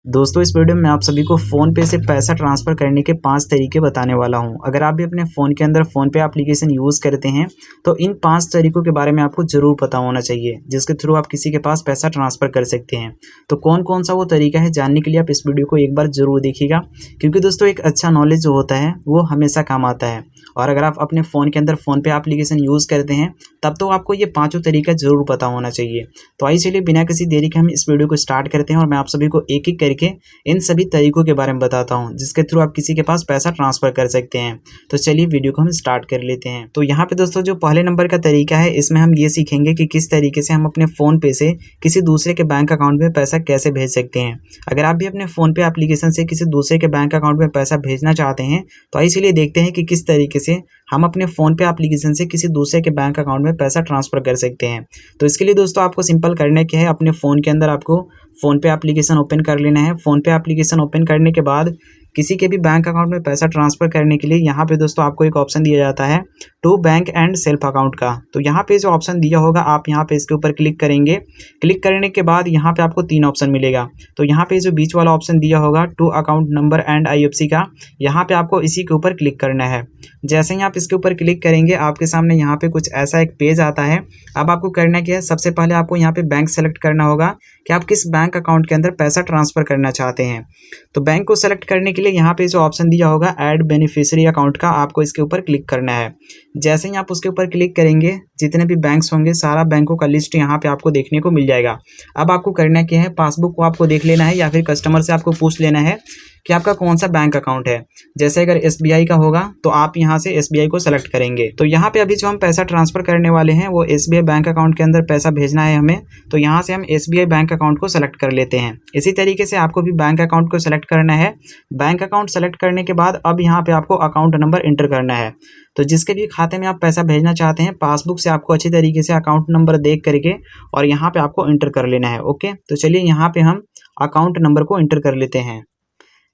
दोस्तों इस वीडियो में मैं आप सभी को फ़ोनपे से पैसा ट्रांसफ़र करने के 5 तरीके बताने वाला हूं। अगर आप भी अपने फ़ोन के अंदर फ़ोनपे एप्लीकेशन यूज़ करते हैं तो इन 5 तरीकों के बारे में आपको ज़रूर पता होना चाहिए, जिसके थ्रू आप किसी के पास पैसा ट्रांसफ़र कर सकते हैं। तो कौन-कौन सा वो तरीका है जानने के लिए आप इस वीडियो को एक बार ज़रूर देखिएगा, क्योंकि दोस्तों एक अच्छा नॉलेज जो होता है वो हमेशा काम आता है। और अगर आप अपने फ़ोन के अंदर फ़ोनपे एप्लीकेशन यूज़ करते हैं तब तो आपको ये पाँचों तरीका ज़रूर पता होना चाहिए। तो आइए चलिए बिना किसी देरी के हम इस वीडियो को स्टार्ट करते हैं और मैं आप सभी को एक-एक करके इन सभी तरीकों के बारे में बताता हूं, जिसके थ्रू आप किसी के पास पैसा ट्रांसफ़र कर सकते हैं। तो चलिए वीडियो को हम स्टार्ट कर लेते हैं। तो यहाँ पे दोस्तों जो पहले नंबर का तरीका है, इसमें हम ये सीखेंगे कि किस तरीके से हम अपने फ़ोनपे से किसी दूसरे के बैंक अकाउंट में पैसा कैसे भेज सकते हैं। अगर आप भी अपने फ़ोनपे एप्लीकेशन से किसी दूसरे के बैंक अकाउंट में पैसा भेजना चाहते हैं तो आइए चलिए देखते हैं कि किस तरीके से हम अपने फ़ोनपे एप्लीकेशन से किसी दूसरे के बैंक अकाउंट में पैसा ट्रांसफ़र कर सकते हैं। तो इसके लिए दोस्तों आपको सिंपल करना क्या है, अपने फ़ोन के अंदर आपको फ़ोनपे एप्लीकेशन ओपन कर लेना है। फ़ोनपे एप्लीकेशन ओपन करने के बाद किसी के भी बैंक अकाउंट में पैसा ट्रांसफ़र करने के लिए यहाँ पे दोस्तों आपको एक ऑप्शन दिया जाता है to bank and self account का। तो यहाँ पे जो ऑप्शन दिया होगा आप यहाँ पे इसके ऊपर क्लिक करेंगे। क्लिक करने के बाद यहाँ पे आपको 3 ऑप्शन मिलेगा। तो यहाँ पे जो बीच वाला ऑप्शन दिया होगा to account number and IFSC का, यहाँ पे आपको इसी के ऊपर क्लिक करना है। जैसे ही आप इसके ऊपर क्लिक करेंगे आपके सामने यहाँ पे कुछ ऐसा एक पेज आता है। अब आपको करना क्या है, सबसे पहले आपको यहाँ पे बैंक सेलेक्ट करना होगा कि आप किस बैंक अकाउंट के अंदर पैसा ट्रांसफ़र करना चाहते हैं। तो बैंक को सेलेक्ट करने के लिए यहाँ पे जो ऑप्शन दिया होगा ऐड बेनिफिशियरी अकाउंट का, आपको इसके ऊपर क्लिक करना है। जैसे ही आप उसके ऊपर क्लिक करेंगे जितने भी बैंक्स होंगे सारा बैंकों का लिस्ट यहाँ पे आपको देखने को मिल जाएगा। अब आपको करना क्या है, पासबुक को आपको देख लेना है या फिर कस्टमर से आपको पूछ लेना है कि आपका कौन सा बैंक अकाउंट है। जैसे अगर SBI का होगा तो आप यहाँ से SBI को सेलेक्ट करेंगे। तो यहाँ पे अभी जो हम पैसा ट्रांसफ़र करने वाले हैं वो SBI बैंक अकाउंट के अंदर पैसा भेजना है हमें, तो यहाँ से हम SBI बैंक अकाउंट को सेलेक्ट कर लेते हैं। इसी तरीके से आपको भी बैंक अकाउंट को सेलेक्ट करना है। बैंक अकाउंट सेलेक्ट करने के बाद अब यहाँ पे आपको अकाउंट नंबर इंटर करना है। तो जिसके भी खाते में आप पैसा भेजना चाहते हैं पासबुक से आपको अच्छी तरीके से अकाउंट नंबर देख करके और यहाँ पे आपको इंटर कर लेना है। ओके, तो चलिए यहाँ पे हम अकाउंट नंबर को इंटर कर लेते हैं।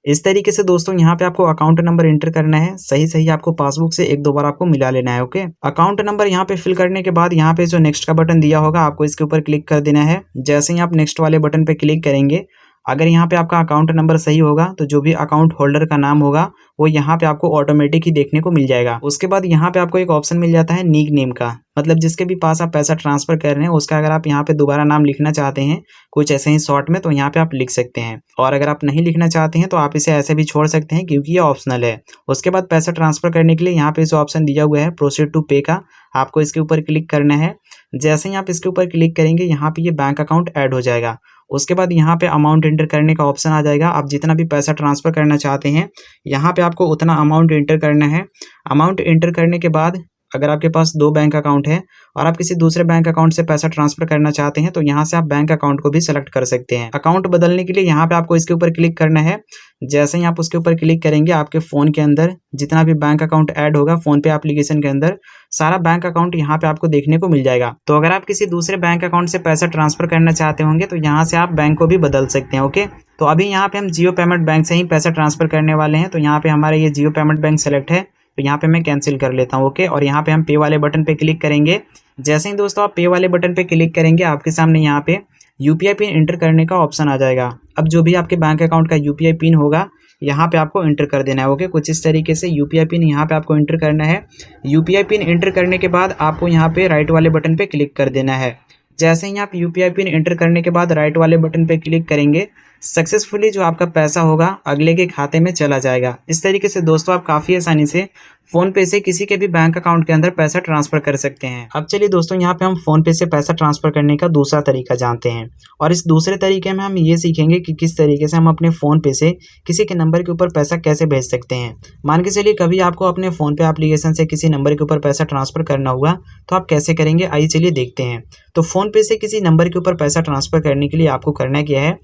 इस तरीके से दोस्तों यहाँ पे आपको अकाउंट नंबर इंटर करना है। सही आपको पासबुक से 1-2 बार आपको मिला लेना है। ओके, अकाउंट नंबर यहाँ पे फिल करने के बाद यहाँ पे जो नेक्स्ट का बटन दिया होगा आपको इसके ऊपर क्लिक कर देना है। जैसे ही आप नेक्स्ट वाले बटन पे क्लिक करेंगे, अगर यहाँ पे आपका अकाउंट नंबर सही होगा तो जो भी अकाउंट होल्डर का नाम होगा वो यहाँ पे आपको ऑटोमेटिक ही देखने को मिल जाएगा। उसके बाद यहाँ पे आपको एक ऑप्शन मिल जाता है निक नेम का, मतलब जिसके भी पास आप पैसा ट्रांसफर कर रहे हैं उसका अगर आप यहाँ पे दोबारा नाम लिखना चाहते हैं कुछ ऐसे ही शॉर्ट में, तो यहाँ पे आप लिख सकते हैं। और अगर आप नहीं लिखना चाहते हैं तो आप इसे ऐसे भी छोड़ सकते हैं क्योंकि ये ऑप्शनल है। उसके बाद पैसा ट्रांसफर करने के लिए यहाँ पे जो ऑप्शन दिया हुआ है प्रोसीड टू पे का, आपको इसके ऊपर क्लिक करना है। जैसे ही आप इसके ऊपर क्लिक करेंगे यहाँ पे ये बैंक अकाउंट ऐड हो जाएगा। उसके बाद यहाँ पे अमाउंट एंटर करने का ऑप्शन आ जाएगा। आप जितना भी पैसा ट्रांसफ़र करना चाहते हैं यहाँ पे आपको उतना अमाउंट एंटर करना है। अमाउंट एंटर करने के बाद अगर आपके पास 2 बैंक अकाउंट है और आप किसी दूसरे बैंक अकाउंट से पैसा ट्रांसफ़र करना चाहते हैं तो यहाँ से आप बैंक अकाउंट को भी सेलेक्ट कर सकते हैं। अकाउंट बदलने के लिए यहाँ पे आपको इसके ऊपर क्लिक करना है। जैसे ही आप उसके ऊपर क्लिक करेंगे आपके फ़ोन के अंदर जितना भी बैंक अकाउंट ऐड होगा फ़ोनपे एप्लीकेशन के अंदर सारा बैंक अकाउंट यहाँ पे आपको देखने को मिल जाएगा। तो अगर आप किसी दूसरे बैंक अकाउंट से पैसा ट्रांसफ़र करना चाहते होंगे तो यहाँ से आप बैंक को भी बदल सकते हैं। ओके, तो अभी यहाँ पे हम जियो पेमेंट बैंक से ही पैसा ट्रांसफ़र करने वाले हैं, तो यहाँ पे हमारा ये जियो पेमेंट बैंक सेलेक्ट है, तो यहाँ पे मैं कैंसिल कर लेता हूँ। ओके, और यहाँ पे हम पे वाले बटन पे क्लिक करेंगे। जैसे ही दोस्तों आप पे वाले बटन पे क्लिक करेंगे आपके सामने यहाँ पे UPI पिन इंटर करने का ऑप्शन आ जाएगा। अब जो भी आपके बैंक अकाउंट का UPI पिन होगा यहाँ पे आपको इंटर कर देना है। ओके, कुछ इस तरीके से UPI पिन यहाँ पे आपको इंटर करना है। UPI पिन इंटर करने के बाद आपको यहाँ पे राइट वाले बटन पे क्लिक कर देना है। जैसे ही आप UPI पिन इंटर करने के बाद राइट वाले बटन पे क्लिक करेंगे सक्सेसफुली जो आपका पैसा होगा अगले के खाते में चला जाएगा। इस तरीके से दोस्तों आप काफ़ी आसानी से फ़ोनपे से किसी के भी बैंक अकाउंट के अंदर पैसा ट्रांसफ़र कर सकते हैं। अब चलिए दोस्तों यहाँ पे हम फ़ोनपे से पैसा ट्रांसफ़र करने का दूसरा तरीका जानते हैं और इस दूसरे तरीके में हम ये सीखेंगे कि किस तरीके से हम अपने फ़ोनपे से किसी के नंबर के ऊपर पैसा कैसे भेज सकते हैं। मान के चलिए कभी आपको अपने फ़ोनपे एप्लीकेशन से किसी नंबर के ऊपर पैसा ट्रांसफ़र करना हुआ तो आप कैसे करेंगे, आइए चलिए देखते हैं। तो फ़ोनपे से किसी नंबर के ऊपर पैसा ट्रांसफ़र करने के लिए आपको करना क्या है,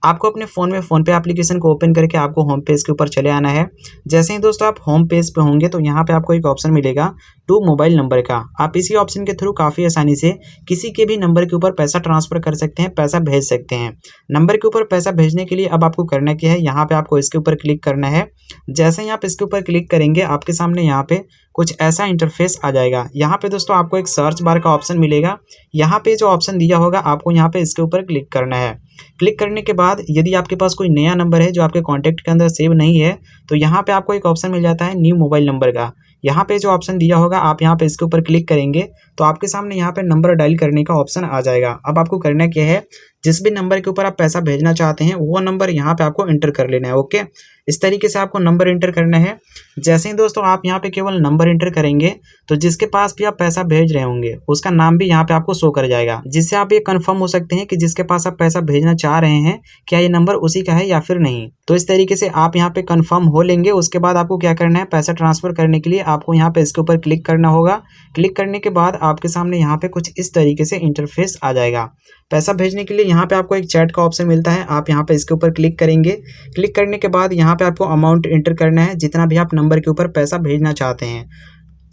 आपको अपने फ़ोन में फ़ोनपे एप्लीकेशन को ओपन करके आपको होम पेज के ऊपर चले आना है। जैसे ही दोस्तों आप होम पेज पे होंगे तो यहाँ पे आपको एक ऑप्शन मिलेगा टू मोबाइल नंबर का। आप इसी ऑप्शन के थ्रू काफ़ी आसानी से किसी के भी नंबर के ऊपर पैसा ट्रांसफ़र कर सकते हैं, पैसा भेज सकते हैं। नंबर के ऊपर पैसा भेजने के लिए अब आपको करना क्या है, यहाँ पे आपको इसके ऊपर क्लिक करना है। जैसे ही आप इसके ऊपर क्लिक करेंगे आपके सामने यहाँ पे कुछ ऐसा इंटरफेस आ जाएगा। यहाँ पे दोस्तों आपको एक सर्च बार का ऑप्शन मिलेगा। यहाँ पे जो ऑप्शन दिया होगा आपको यहाँ पे इसके ऊपर क्लिक करना है। क्लिक करने के बाद यदि आपके पास कोई नया नंबर है जो आपके कॉन्टैक्ट के अंदर सेव नहीं है तो यहाँ पे आपको एक ऑप्शन मिल जाता है न्यू मोबाइल नंबर का। यहाँ पे जो ऑप्शन दिया होगा आप यहाँ पे इसके ऊपर क्लिक करेंगे तो आपके सामने यहाँ पे नंबर डायल करने का ऑप्शन आ जाएगा। अब आपको करना क्या है, जिस भी नंबर के ऊपर आप पैसा भेजना चाहते हैं वो नंबर यहाँ पे आपको एंटर कर लेना है। ओके, इस तरीके से आपको नंबर एंटर करना है। जैसे ही दोस्तों आप यहाँ पे केवल नंबर एंटर करेंगे तो जिसके पास भी आप पैसा भेज रहे होंगे उसका नाम भी यहाँ पे आपको शो कर जाएगा, जिससे आप ये कंफर्म हो सकते हैं कि जिसके पास आप पैसा भेजना चाह रहे हैं क्या ये नंबर उसी का है या फिर नहीं। तो इस तरीके से आप यहाँ पे कंफर्म हो लेंगे। उसके बाद आपको क्या करना है, पैसा ट्रांसफर करने के लिए आपको यहाँ पे इसके ऊपर क्लिक करना होगा। क्लिक करने के बाद आपके सामने यहाँ पे कुछ इस तरीके से इंटरफेस आ जाएगा। पैसा भेजने के लिए यहाँ पे आपको एक चैट का ऑप्शन मिलता है, आप यहाँ पे इसके ऊपर क्लिक करेंगे। क्लिक करने के बाद यहाँ पे आपको अमाउंट एंटर करना है जितना भी आप नंबर के ऊपर पैसा भेजना चाहते हैं।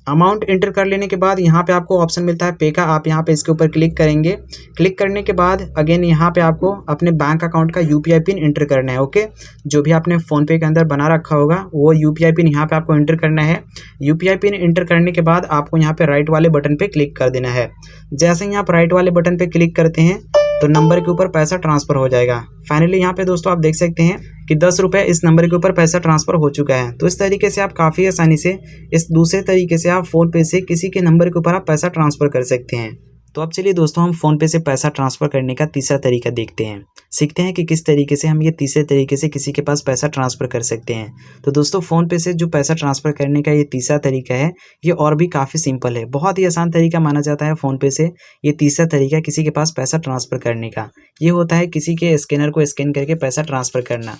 अमाउंट एंटर कर लेने के बाद यहाँ पे आपको ऑप्शन मिलता है पे का, आप यहाँ पे इसके ऊपर क्लिक करेंगे। क्लिक करने के बाद अगेन यहाँ पे आपको अपने बैंक अकाउंट का यूपीआई पिन एंटर करना है। ओके, जो भी आपने फ़ोनपे के अंदर बना रखा होगा वो यूपीआई पिन यहाँ पे आपको एंटर करना है। यूपीआई पिन एंटर करने के बाद आपको यहाँ पे राइट वाले बटन पे क्लिक कर देना है। जैसे ही आप राइट वाले बटन पे क्लिक करते हैं तो नंबर के ऊपर पैसा ट्रांसफ़र हो जाएगा। फाइनली यहाँ पे दोस्तों आप देख सकते हैं कि 10 रुपये इस नंबर के ऊपर पैसा ट्रांसफ़र हो चुका है। तो इस तरीके से आप काफ़ी आसानी से इस दूसरे तरीके से आप फ़ोनपे से किसी के नंबर के ऊपर आप पैसा ट्रांसफ़र कर सकते हैं। तो अब चलिए दोस्तों हम फ़ोनपे से पैसा ट्रांसफ़र करने का तीसरा तरीका देखते हैं, सीखते हैं कि किस तरीके से हम ये तीसरे तरीके से किसी के पास पैसा ट्रांसफ़र कर सकते हैं। तो दोस्तों फ़ोनपे से जो पैसा ट्रांसफ़र करने का ये तीसरा तरीका है ये और भी काफ़ी सिंपल है, बहुत ही आसान तरीका माना जाता है फ़ोनपे से ये तीसरा तरीका किसी के पास पैसा ट्रांसफ़र करने का। ये होता है किसी के स्कैनर को स्कैन करके पैसा ट्रांसफ़र करना।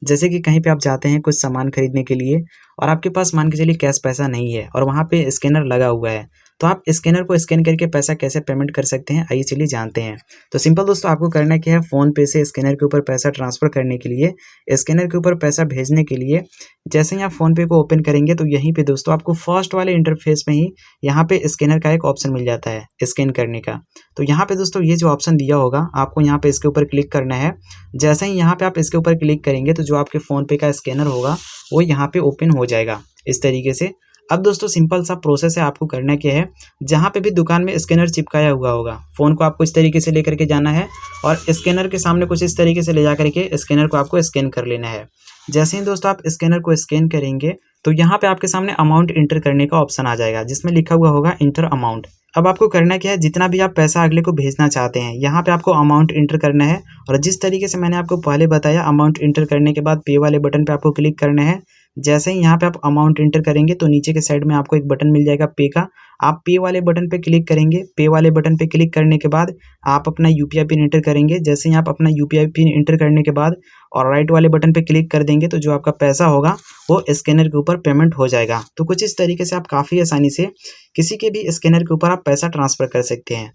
जैसे कि कहीं पे आप जाते हैं कुछ सामान खरीदने के लिए और आपके पास मान के चलिए कैश पैसा नहीं है और वहाँ पे स्कैनर लगा हुआ है, तो आप स्कैनर को स्कैन करके पैसा कैसे पेमेंट कर सकते हैं, आइए चलिए जानते हैं। तो सिंपल दोस्तों आपको करना क्या है, फ़ोनपे से स्कैनर के ऊपर पैसा ट्रांसफ़र करने के लिए, स्कैनर के ऊपर पैसा भेजने के लिए जैसे ही आप फ़ोनपे को ओपन करेंगे तो यहीं पे दोस्तों आपको फर्स्ट वाले इंटरफेस में ही यहाँ पे स्कैनर का एक ऑप्शन मिल जाता है स्कैन करने का। तो यहाँ पे दोस्तों ये जो ऑप्शन दिया होगा आपको यहाँ पे इसके ऊपर क्लिक करना है। जैसे ही यहाँ पे आप इसके ऊपर क्लिक करेंगे तो जो आपके फ़ोनपे का स्कैनर होगा वो यहाँ पे ओपन हो जाएगा इस तरीके से। अब दोस्तों सिंपल सा प्रोसेस है, आपको करना क्या है, जहाँ पे भी दुकान में स्कैनर चिपकाया हुआ होगा फ़ोन को आपको इस तरीके से लेकर के जाना है और स्कैनर के सामने कुछ इस तरीके से ले जा करके स्कैनर को आपको स्कैन कर लेना है। जैसे ही दोस्तों आप स्कैनर को स्कैन करेंगे तो यहाँ पे आपके सामने अमाउंट इंटर करने का ऑप्शन आ जाएगा जिसमें लिखा हुआ होगा इंटर अमाउंट। अब आपको करना क्या है, जितना भी आप पैसा अगले को भेजना चाहते हैं यहाँ पे आपको अमाउंट इंटर करना है और जिस तरीके से मैंने आपको पहले बताया अमाउंट इंटर करने के बाद पे वाले बटन पे आपको क्लिक करना है। जैसे ही यहाँ पे आप अमाउंट इंटर करेंगे तो नीचे के साइड में आपको एक बटन मिल जाएगा पे का, आप पे वाले बटन पे क्लिक करेंगे। पे वाले बटन पे क्लिक करने के बाद आप अपना यूपीआई पिन इंटर करेंगे। जैसे ही आप अपना यूपीआई पिन इंटर करने के बाद और राइट वाले बटन पे क्लिक कर देंगे तो जो आपका पैसा होगा वो स्कैनर के ऊपर पेमेंट हो जाएगा। तो कुछ इस तरीके से आप काफ़ी आसानी से किसी के भी स्कैनर के ऊपर आप पैसा ट्रांसफ़र कर सकते हैं।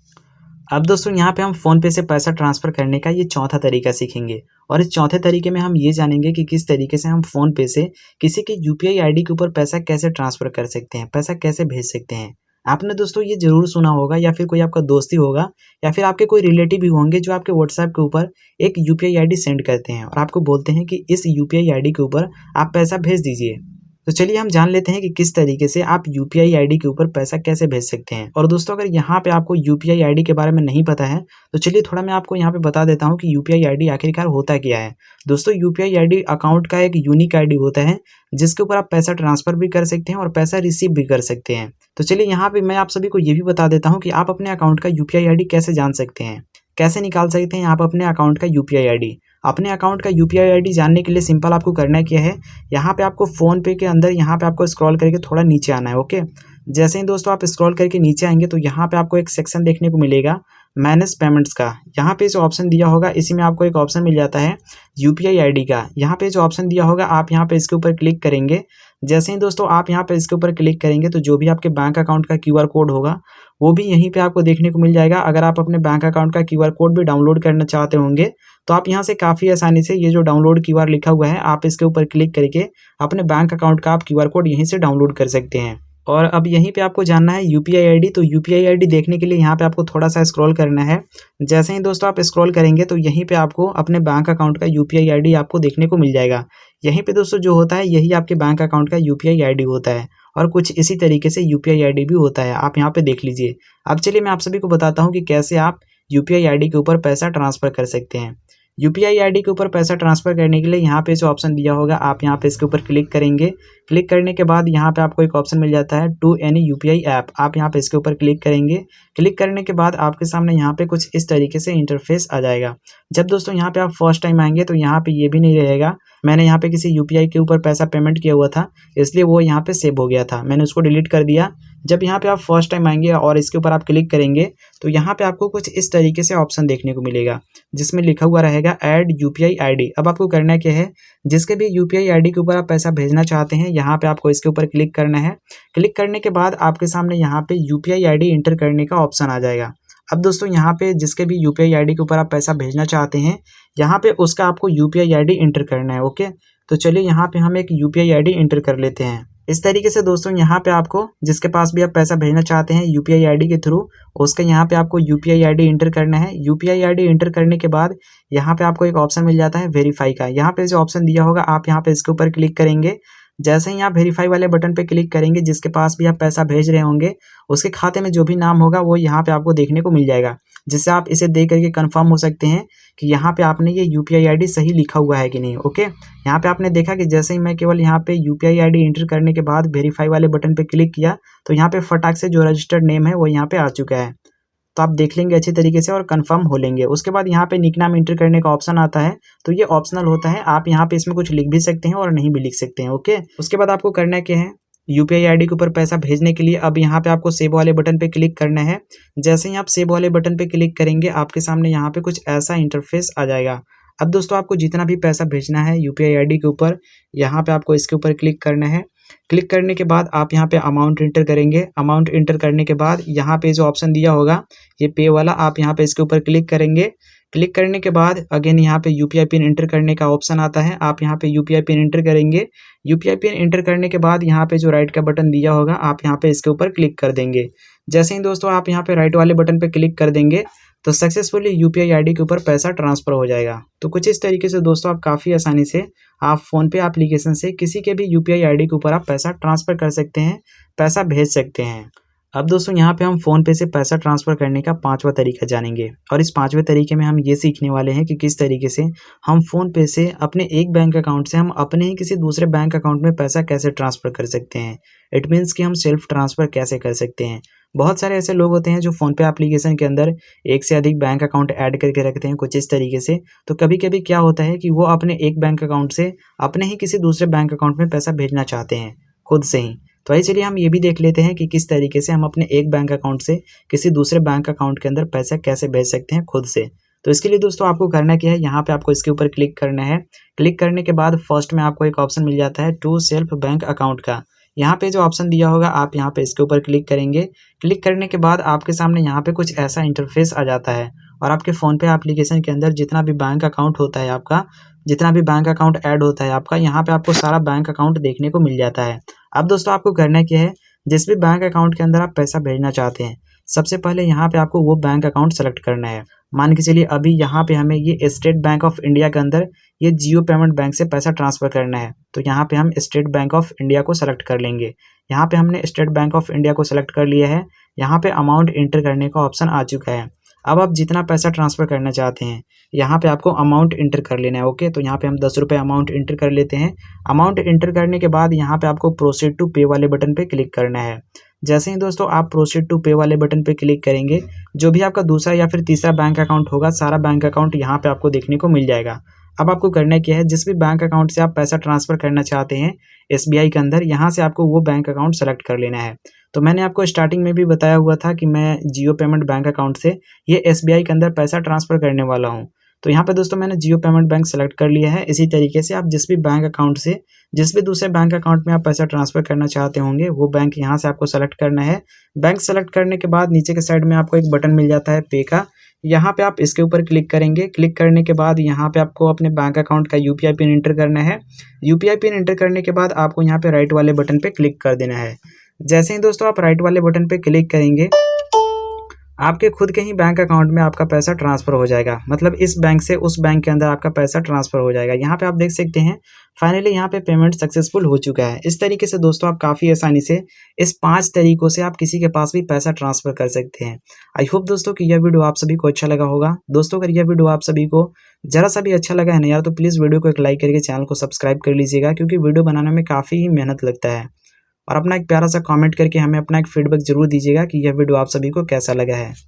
अब दोस्तों यहाँ पे हम फ़ोनपे से पैसा ट्रांसफ़र करने का ये चौथा तरीका सीखेंगे और इस चौथे तरीके में हम ये जानेंगे कि किस तरीके से हम फ़ोनपे से किसी के यूपीआई आईडी के ऊपर पैसा कैसे ट्रांसफ़र कर सकते हैं, पैसा कैसे भेज सकते हैं। आपने दोस्तों ये ज़रूर सुना होगा या फिर कोई आपका दोस्ती होगा या फिर आपके कोई रिलेटिव भी होंगे जो आपके व्हाट्सएप के ऊपर एक यूपीआई आईडी सेंड करते हैं और आपको बोलते हैं कि इस यूपीआई आईडी के ऊपर आप पैसा भेज दीजिए। तो चलिए हम जान लेते हैं कि किस तरीके से आप यूपीआई आईडी के ऊपर पैसा कैसे भेज सकते हैं। और दोस्तों अगर यहाँ पे आपको यूपीआई आईडी के बारे में नहीं पता है तो चलिए थोड़ा मैं आपको यहाँ पे बता देता हूँ कि यूपीआई आईडी आखिरकार होता क्या है। दोस्तों यूपीआई आईडी अकाउंट का एक यूनिक आईडी होता है जिसके ऊपर आप पैसा ट्रांसफ़र भी कर सकते हैं और पैसा रिसीव भी कर सकते हैं। तो चलिए यहाँ पे मैं आप सभी को ये भी बता देता हूँ कि आप अपने अकाउंट का यूपीआई आईडी कैसे जान सकते हैं, कैसे निकाल सकते हैं आप अपने अकाउंट का यूपीआई आईडी। अपने अकाउंट का यूपीआई आईडी जानने के लिए सिंपल आपको करना क्या है, यहाँ पे आपको फ़ोनपे के अंदर यहाँ पे आपको स्क्रॉल करके थोड़ा नीचे आना है। ओके, जैसे ही दोस्तों आप स्क्रॉल करके नीचे आएंगे तो यहाँ पे आपको एक सेक्शन देखने को मिलेगा मैनेज पेमेंट्स का। यहाँ पे जो ऑप्शन दिया होगा इसी में आपको एक ऑप्शन मिल जाता है यूपीआई आईडी का। यहाँ पे जो ऑप्शन दिया होगा आप यहाँ पे इसके ऊपर क्लिक करेंगे। जैसे ही दोस्तों आप यहाँ पे इसके ऊपर क्लिक करेंगे तो जो भी आपके बैंक अकाउंट का क्यूआर कोड होगा वो भी यहीं पे आपको देखने को मिल जाएगा। अगर आप अपने बैंक अकाउंट का क्यूआर कोड भी डाउनलोड करना चाहते होंगे तो आप यहाँ से काफ़ी आसानी से ये जो डाउनलोड क्यूआर लिखा हुआ है आप इसके ऊपर क्लिक करके अपने बैंक अकाउंट का आप क्यूआर कोड यहीं से डाउनलोड कर सकते हैं। और अब यहीं पे आपको जानना है यूपीआई आईडी। तो यूपीआई आईडी देखने के लिए यहाँ पे आपको थोड़ा सा स्क्रॉल करना है। जैसे ही दोस्तों आप स्क्रॉल करेंगे तो यहीं पे आपको अपने बैंक अकाउंट का यूपीआई आईडी आपको देखने को मिल जाएगा। यहीं पे दोस्तों जो होता है यही आपके बैंक अकाउंट का यूपीआई आईडी होता है और कुछ इसी तरीके से यूपीआई आईडी भी होता है, आप यहाँ पे देख लीजिए। अब चलिए मैं आप सभी को बताता हूँ कि कैसे आप यूपीआई आईडी के ऊपर पैसा ट्रांसफ़र कर सकते हैं। यूपीआई आईडी के ऊपर पैसा ट्रांसफ़र करने के लिए यहाँ पे जो ऑप्शन दिया होगा आप यहाँ पे इसके ऊपर क्लिक करेंगे। क्लिक करने के बाद यहाँ पे आपको एक ऑप्शन मिल जाता है टू एनी यूपीआई ऐप, आप यहाँ पे इसके ऊपर क्लिक करेंगे। क्लिक करने के बाद आपके सामने यहाँ पे कुछ इस तरीके से इंटरफेस आ जाएगा। जब दोस्तों यहाँ पे आप फर्स्ट टाइम आएंगे तो यहाँ पे ये भी नहीं रहेगा। मैंने यहाँ पे किसी यूपीआई के ऊपर पैसा पेमेंट किया हुआ था इसलिए वो यहाँ पे सेव हो गया था, मैंने उसको डिलीट कर दिया। जब यहाँ पे आप फर्स्ट टाइम आएंगे और इसके ऊपर आप क्लिक करेंगे तो यहाँ पे आपको कुछ इस तरीके से ऑप्शन देखने को मिलेगा जिसमें लिखा हुआ रहेगा ऐड यूपीआई आईडी। अब आपको करना क्या है, जिसके भी यूपीआई आईडी के ऊपर आप पैसा भेजना चाहते हैं यहाँ पे आपको इसके ऊपर क्लिक करना है। क्लिक करने के बाद आपके सामने यहाँ पे यूपीआई आईडी इंटर करने का ऑप्शन आ जाएगा। अब दोस्तों यहाँ पे जिसके भी यूपीआई आईडी के ऊपर आप पैसा भेजना चाहते हैं यहाँ पे उसका आपको यूपीआई आईडी इंटर करना है। ओके, तो चलिए यहाँ पे हम एक यूपीआई आईडी इंटर कर लेते हैं। इस तरीके से दोस्तों यहाँ पे आपको जिसके पास भी आप पैसा भेजना चाहते हैं यूपीआई आईडी के थ्रू, उसका यहाँ पे आपको यूपीआई आईडी इंटर करना है। यूपीआई आईडी इंटर करने के बाद यहाँ पे आपको एक ऑप्शन मिल जाता है वेरीफाई का। यहाँ पे जो ऑप्शन दिया होगा आप यहाँ पे इसके ऊपर क्लिक करेंगे। जैसे ही आप वेरीफाई वाले बटन पे क्लिक करेंगे जिसके पास भी आप पैसा भेज रहे होंगे उसके खाते में जो भी नाम होगा वो यहाँ पे आपको देखने को मिल जाएगा, जिससे आप इसे देख करके कंफर्म हो सकते हैं कि यहाँ पे आपने ये यूपीआई आईडी सही लिखा हुआ है कि नहीं। ओके, यहाँ पे आपने देखा कि जैसे ही मैं केवल यहाँ पे यूपीआई आईडी एंटर करने के बाद वेरीफाई वाले बटन पे क्लिक किया तो यहाँ पे फटाक से जो रजिस्टर्ड नेम है वो यहाँ पे आ चुका है। तो आप देख लेंगे अच्छी तरीके से और कंफर्म हो लेंगे। उसके बाद यहाँ पे निक नाम एंटर करने का ऑप्शन आता है, तो ये ऑप्शनल होता है, आप यहाँ पे इसमें कुछ लिख भी सकते हैं और नहीं भी लिख सकते हैं। ओके, उसके बाद आपको करना क्या है, यूपीआई आईडी के ऊपर पैसा भेजने के लिए अब यहाँ पे आपको सेव वाले बटन पे क्लिक करना है। जैसे ही आप सेव वाले बटन पे क्लिक करेंगे आपके सामने यहाँ पे कुछ ऐसा इंटरफेस आ जाएगा। अब दोस्तों आपको जितना भी पैसा भेजना है यूपीआई आईडी के ऊपर यहाँ पे आपको इसके ऊपर क्लिक करना है। क्लिक करने के बाद आप यहाँ पे अमाउंट इंटर करेंगे। अमाउंट इंटर करने के बाद यहाँ पे जो ऑप्शन दिया होगा ये पे वाला, आप यहाँ पे इसके ऊपर क्लिक करेंगे। क्लिक करने के बाद अगेन यहाँ पे यूपीआई पिन इंटर करने का ऑप्शन आता है, आप यहाँ पे यूपीआई पिन इंटर करेंगे। यूपीआई पिन इंटर करने के बाद यहाँ पे जो राइट का बटन दिया होगा आप यहाँ पे इसके ऊपर क्लिक कर देंगे। जैसे ही दोस्तों आप यहाँ पे राइट वाले बटन पे क्लिक कर देंगे तो सक्सेसफुली यूपीआई आईडी के ऊपर पैसा ट्रांसफ़र हो जाएगा। तो कुछ इस तरीके से दोस्तों आप काफ़ी आसानी से आप फ़ोनपे एप्लीकेशन से किसी के भी यूपीआई आईडी के ऊपर आप पैसा ट्रांसफ़र कर सकते हैं, पैसा भेज सकते हैं। अब दोस्तों यहाँ पे हम फ़ोनपे से पैसा ट्रांसफ़र करने का 5वां तरीका जानेंगे और इस 5वें तरीके में हम ये सीखने वाले हैं कि किस तरीके से हम फ़ोनपे से अपने एक बैंक अकाउंट से हम अपने ही किसी दूसरे बैंक अकाउंट में पैसा कैसे ट्रांसफ़र कर सकते हैं। इट मीन्स कि हम सेल्फ ट्रांसफ़र कैसे कर सकते हैं। बहुत सारे ऐसे लोग होते हैं जो फ़ोनपे एप्लीकेशन के अंदर एक से अधिक बैंक अकाउंट ऐड करके रखते हैं कुछ इस तरीके से। तो कभी कभी क्या होता है कि वो अपने एक बैंक अकाउंट से अपने ही किसी दूसरे बैंक अकाउंट में पैसा भेजना चाहते हैं खुद से ही। तो आइए चलिए हम ये भी देख लेते हैं कि किस तरीके से हम अपने एक बैंक अकाउंट से किसी दूसरे बैंक अकाउंट के अंदर पैसा कैसे भेज सकते हैं खुद से। तो इसके लिए दोस्तों आपको करना क्या है, यहाँ पे आपको इसके ऊपर क्लिक करना है। क्लिक करने के बाद फर्स्ट में आपको एक ऑप्शन मिल जाता है टू सेल्फ बैंक अकाउंट का। यहाँ पे जो ऑप्शन दिया होगा आप यहाँ पे इसके ऊपर क्लिक करेंगे। क्लिक करने के बाद आपके सामने यहाँ पे कुछ ऐसा इंटरफेस आ जाता है और आपके फ़ोनपे एप्लीकेशन के अंदर जितना भी बैंक अकाउंट होता है आपका, जितना भी बैंक अकाउंट ऐड होता है आपका, यहाँ पे आपको सारा बैंक अकाउंट देखने को मिल जाता है। अब दोस्तों आपको करना क्या है, जिस भी बैंक अकाउंट के अंदर आप पैसा भेजना चाहते हैं सबसे पहले यहाँ पे आपको वो बैंक अकाउंट सेलेक्ट करना है। मान के चलिए अभी यहाँ पे हमें ये स्टेट बैंक ऑफ इंडिया के अंदर ये जियो पेमेंट बैंक से पैसा ट्रांसफ़र करना है, तो यहाँ पे हम स्टेट बैंक ऑफ इंडिया को सेलेक्ट कर लेंगे। यहाँ पे हमने स्टेट बैंक ऑफ इंडिया को सेलेक्ट कर लिया है। यहाँ पे अमाउंट इंटर करने का ऑप्शन आ चुका है। अब आप जितना पैसा ट्रांसफ़र करना चाहते हैं यहाँ पे आपको अमाउंट इंटर कर लेना है। ओके, तो यहाँ पे हम 10 रुपये अमाउंट इंटर कर लेते हैं। अमाउंट इंटर करने के बाद यहाँ पे आपको प्रोसीड टू पे वाले बटन पे क्लिक करना है। जैसे ही दोस्तों आप प्रोसीड टू पे वाले बटन पे क्लिक करेंगे जो भी आपका दूसरा या फिर तीसरा बैंक अकाउंट होगा सारा बैंक अकाउंट यहाँ पे आपको देखने को मिल जाएगा। अब आपको करना क्या है, जिस भी बैंक अकाउंट से आप पैसा ट्रांसफ़र करना चाहते हैं एसबीआई के अंदर, यहाँ से आपको वो बैंक अकाउंट सेलेक्ट कर लेना है। तो मैंने आपको स्टार्टिंग में भी बताया हुआ था कि मैं जियो पेमेंट बैंक अकाउंट से ये एसबीआई के अंदर पैसा ट्रांसफ़र करने वाला हूँ। तो यहाँ पे दोस्तों मैंने जियो पेमेंट बैंक सेलेक्ट कर लिया है। इसी तरीके से आप जिस भी बैंक अकाउंट से जिस भी दूसरे बैंक अकाउंट में आप पैसा ट्रांसफ़र करना चाहते होंगे वो बैंक यहाँ से आपको सेलेक्ट करना है। बैंक सेलेक्ट करने के बाद नीचे के साइड में आपको एक बटन मिल जाता है पे का, यहाँ पे आप इसके ऊपर क्लिक करेंगे। क्लिक करने के बाद यहाँ पे आपको अपने बैंक अकाउंट का यूपीआई पिन इंटर करना है। यूपीआई पिन इंटर करने के बाद आपको यहाँ पे राइट वाले बटन पे क्लिक कर देना है। जैसे ही दोस्तों आप राइट वाले बटन पे क्लिक करेंगे, आपके खुद के ही बैंक अकाउंट में आपका पैसा ट्रांसफ़र हो जाएगा। मतलब इस बैंक से उस बैंक के अंदर आपका पैसा ट्रांसफ़र हो जाएगा। यहाँ पे आप देख सकते हैं फाइनली यहाँ पे पेमेंट सक्सेसफुल हो चुका है। इस तरीके से दोस्तों आप काफ़ी आसानी से इस 5 तरीकों से आप किसी के पास भी पैसा ट्रांसफ़र कर सकते हैं। आई होप दोस्तों कि यह वीडियो आप सभी को अच्छा लगा होगा। दोस्तों अगर यह वीडियो आप सभी को ज़रा सा भी अच्छा लगा है ना यार, तो प्लीज़ वीडियो को एक लाइक करके चैनल को सब्सक्राइब कर लीजिएगा, क्योंकि वीडियो बनाने में काफ़ी ही मेहनत लगता है। और अपना एक प्यारा सा कमेंट करके हमें अपना एक फीडबैक ज़रूर दीजिएगा कि यह वीडियो आप सभी को कैसा लगा है।